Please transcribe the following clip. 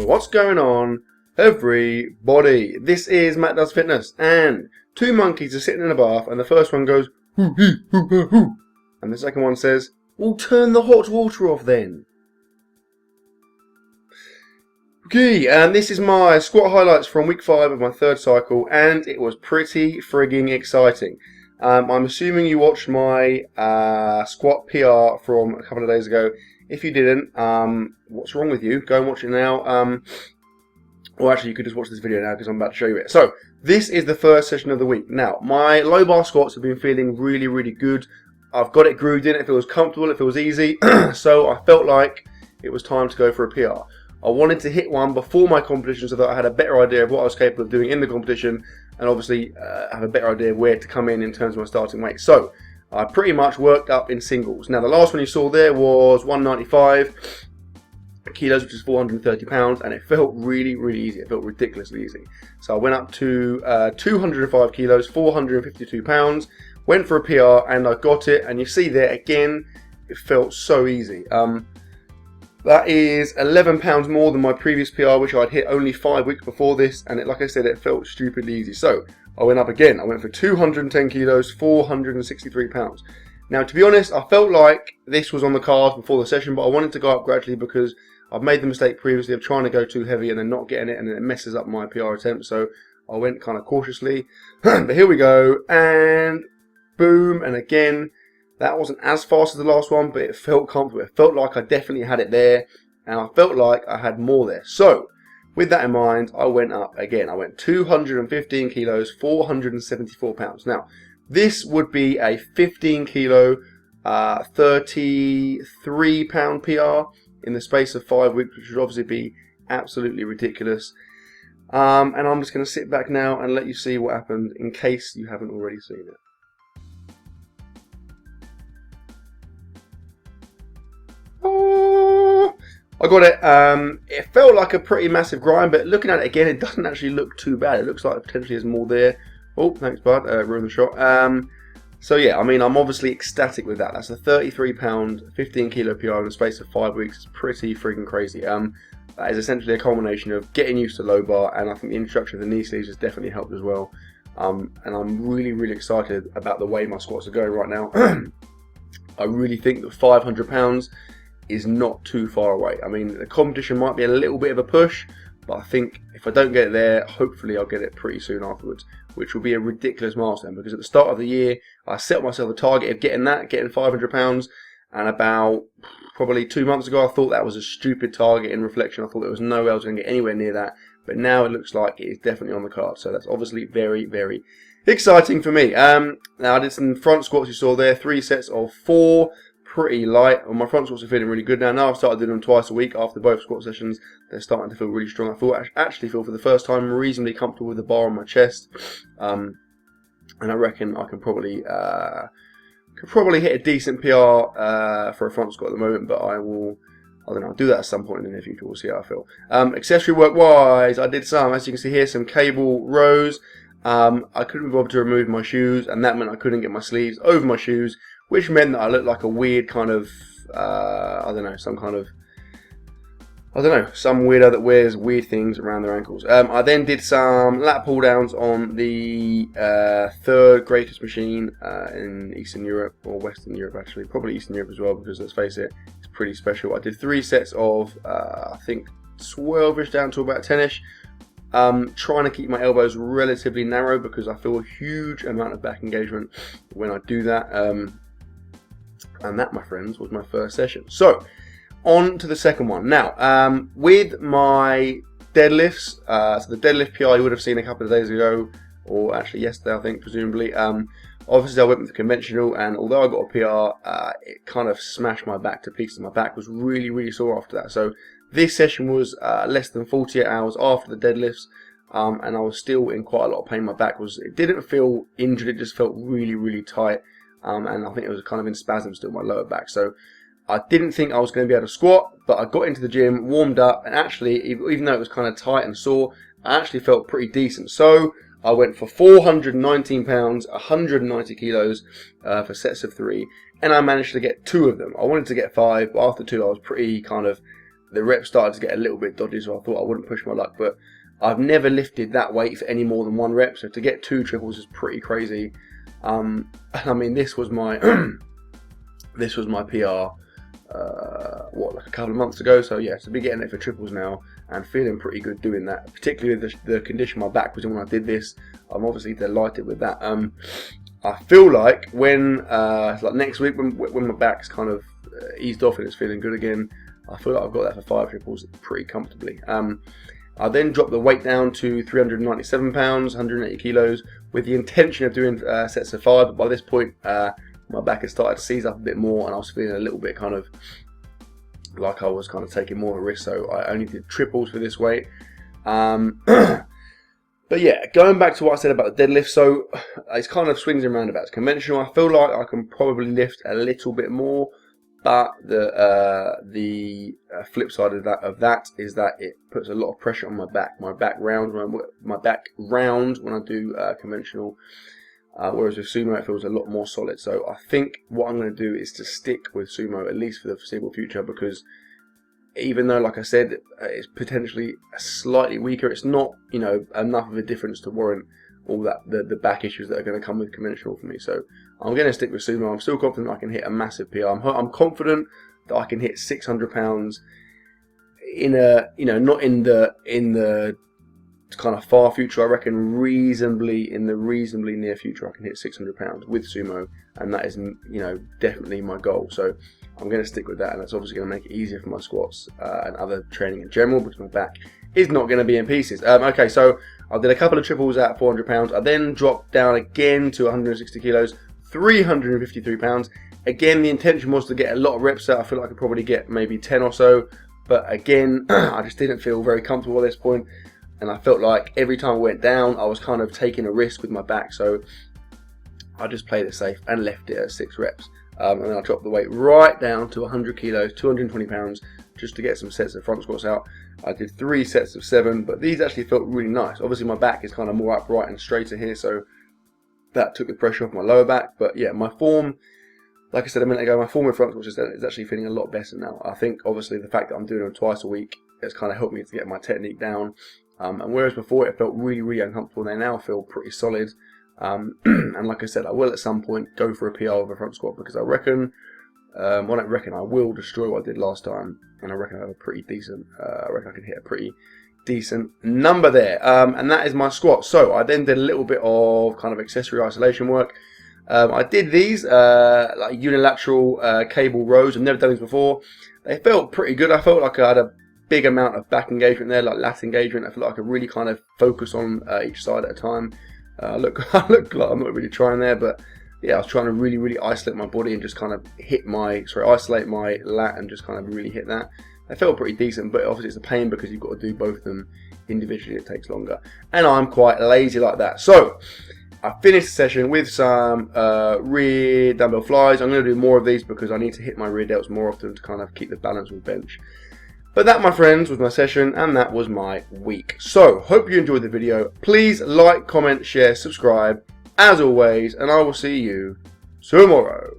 What's going on, everybody? This is MattDoesFitness, and two monkeys are sitting in a bath, and the first one goes, hoo hee hoo hoo hoo, and the second one says, well, turn the hot water off then. Okay, and this is my squat highlights from week 5 of my third cycle, and it was pretty frigging exciting. I'm assuming you watched my squat PR from a couple of days ago. If you didn't, what's wrong with you? Go and watch it now. Or actually, you could just watch this video now because I'm about to show you it. So, this is the first session of the week. Now, my low bar squats have been feeling really, really good. I've got it grooved in. It feels comfortable. It feels easy. So, I felt like it was time to go for a PR. I wanted to hit one before my competition so that I had a better idea of what I was capable of doing in the competition, and obviously have a better idea of where to come in terms of my starting weight. So, I pretty much worked up in singles. Now, the last one you saw there was 195 kilos, which is 430 pounds, and it felt really, really easy. It felt ridiculously easy. So I went up to 205 kilos, 452 pounds, went for a PR, and I got it. And you see there, again, it felt so easy. That is 11 pounds more than my previous PR, which I'd hit only 5 weeks before this, and like I said, it felt stupidly easy. So I went up again. I went for 210 kilos, 463 pounds. Now, to be honest, I felt like this was on the cards before the session, but I wanted to go up gradually because I've made the mistake previously of trying to go too heavy and then not getting it, and then it messes up my PR attempt. So I went kind of cautiously. But here we go, and boom, and again, that wasn't as fast as the last one, but it felt comfortable. It felt like I definitely had it there, and I felt like I had more there. So, with that in mind, I went up again. I went 215 kilos, 474 pounds. Now, this would be a 15 kilo, 33 pound PR in the space of 5 weeks, which would obviously be absolutely ridiculous. And I'm just going to sit back now and let you see what happened in case you haven't already seen it. I got it. It felt like a pretty massive grind, but looking at it again, it doesn't actually look too bad. It looks like potentially there's more there. Oh, thanks, bud. Ruined the shot. So yeah, I mean, I'm obviously ecstatic with that. That's a 33 pound, 15 kilo PR in the space of 5 weeks. It's pretty freaking crazy. That is essentially a culmination of getting used to low bar, and I think the introduction of the knee sleeves has definitely helped as well. And I'm really, really excited about the way my squats are going right now. I really think that 500 pounds is not too far away. I mean, the competition might be a little bit of a push, but I think if I don't get it there, hopefully I'll get it pretty soon afterwards, which will be a ridiculous milestone, because at the start of the year, I set myself a target of getting 500 pounds, and about probably 2 months ago, I thought that was a stupid target. In reflection, I thought there was no way I was going to get anywhere near that, but now it looks like it is definitely on the card, so that's obviously very, very exciting for me. Now, I did some front squats you saw there, 3 sets of 4, pretty light. Well, my front squats are feeling really good now. Now I've started doing them twice a week after both squat sessions. They're starting to feel really strong. I actually feel for the first time reasonably comfortable with the bar on my chest, and I reckon I can probably hit a decent PR for a front squat at the moment. But I don't know, I'll do that at some point in the near future. We'll see how I feel. Accessory work wise, I did some, as you can see here, some cable rows. I couldn't be bothered to remove my shoes, and that meant I couldn't get my sleeves over my shoes, which meant that I looked like a weird kind of, some weirdo that wears weird things around their ankles. I then did some lat pull downs on the third greatest machine in Eastern Europe, or Western Europe actually, probably Eastern Europe as well, because let's face it, it's pretty special. I did 3 sets of, I think 12ish down to about 10ish. Trying to keep my elbows relatively narrow because I feel a huge amount of back engagement when I do that. And that, my friends, was my first session. So, on to the second one. Now, with my deadlifts, so the deadlift PR you would have seen a couple of days ago, or actually yesterday, I think, presumably. Obviously, I went with the conventional, and although I got a PR, it kind of smashed my back to pieces. My back was really, really sore after that. So, this session was less than 48 hours after the deadlifts, and I was still in quite a lot of pain. My back it didn't feel injured, it just felt really, really tight, and I think it was kind of in spasms still, my lower back. So I didn't think I was going to be able to squat, but I got into the gym, warmed up, and actually, even though it was kind of tight and sore, I actually felt pretty decent. So I went for 419 pounds, 190 kilos for sets of 3, and I managed to get 2 of them. I wanted to get 5, but after 2 I was pretty kind of the reps started to get a little bit dodgy, so I thought I wouldn't push my luck. But I've never lifted that weight for any more than 1 rep, so to get 2 triples is pretty crazy. I mean, this was my this was my PR. Like a couple of months ago. So yeah, to be getting it for triples now and feeling pretty good doing that, particularly with the condition my back was in when I did this. I'm obviously delighted with that. I feel like when like next week when my back's kind of eased off and it's feeling good again, I feel like I've got that for 5 triples pretty comfortably. I then dropped the weight down to 397 pounds, 180 kilos, with the intention of doing sets of 5. But by this point, my back had started to seize up a bit more, and I was feeling a little bit kind of like I was kind of taking more of a risk. So I only did triples for this weight. But yeah, going back to what I said about the deadlift, so it's kind of swings and roundabouts. Conventional, I feel like I can probably lift a little bit more, but the flip side of that is that it puts a lot of pressure on my back. My back rounds when I do conventional, whereas with sumo it feels a lot more solid. So I think what I'm going to do is to stick with sumo at least for the foreseeable future, because even though, like I said, it's potentially slightly weaker, it's not, you know, enough of a difference to warrant all that the back issues that are going to come with conventional for me. So I'm going to stick with sumo. I'm still confident I can hit a massive PR. I'm confident that I can hit 600 pounds in a, you know, not in the kind of far future. I reckon in the reasonably near future I can hit 600 pounds with sumo, and that is, you know, definitely my goal. So I'm going to stick with that, and that's obviously going to make it easier for my squats and other training in general, because my back is not going to be in pieces. Okay, so I did a couple of triples at 400 pounds. I then dropped down again to 160 kilos, 353 pounds. Again, the intention was to get a lot of reps out. I feel like I could probably get maybe 10 or so, but again, I just didn't feel very comfortable at this point, and I felt like every time I went down, I was kind of taking a risk with my back. So I just played it safe and left it at 6 reps. And then I dropped the weight right down to 100 kilos, 220 pounds, just to get some sets of front squats out. I did 3 sets of 7, but these actually felt really nice. Obviously my back is kind of more upright and straighter here, so that took the pressure off my lower back. But yeah, my form, like I said a minute ago, my form with front squats is actually feeling a lot better now. I think obviously the fact that I'm doing them twice a week has kind of helped me to get my technique down. And whereas before it felt really, really uncomfortable, they now feel pretty solid. And like I said, I will at some point go for a PR with a front squat, because I reckon, I will destroy what I did last time, and I reckon I have a pretty decent, I reckon I can hit a pretty decent number there. And that is my squat. So I then did a little bit of kind of accessory isolation work. I did these like unilateral cable rows. I've never done these before. They felt pretty good. I felt like I had a big amount of back engagement there, like lat engagement. I felt like I could really kind of focus on each side at a time. I look like I'm not really trying there, but yeah, I was trying to really, really isolate my body and just kind of isolate my lat and just kind of really hit that. They felt pretty decent, but obviously it's a pain because you've got to do both of them individually. It takes longer, and I'm quite lazy like that. So I finished the session with some rear dumbbell flies. I'm going to do more of these because I need to hit my rear delts more often to kind of keep the balance with bench. But that, my friends, was my session, and that was my week. So, hope you enjoyed the video. Please like, comment, share, subscribe, as always, and I will see you tomorrow.